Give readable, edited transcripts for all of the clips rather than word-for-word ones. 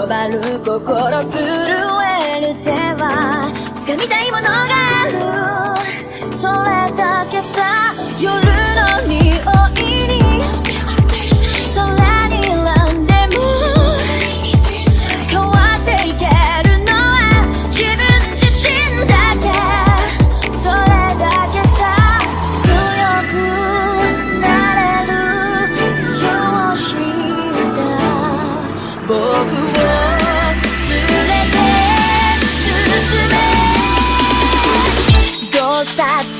回る心震える手は掴みたいものがある、それだけさ。夜の匂いに空に選んでも変わっていけるのは自分自身だけ、それだけさ。強くなれる理由を知った僕を連れて進め、どうしたって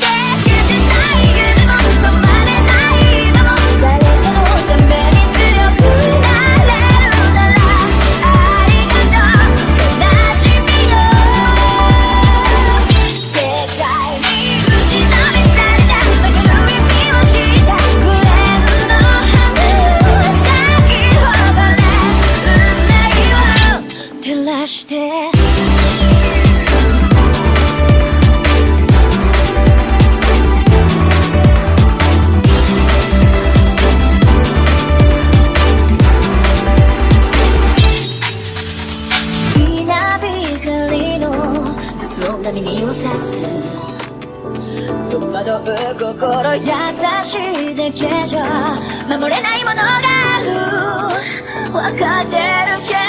夢も止まれない今も誰かのために強くなれるならありがとう悲しみよ。世界に打ちのめされた曲の意味を知ったグレープの花咲き誇れ運命を照らして。耳を刺す戸惑う心優しいだけじゃ守れないものがある、分かってるけど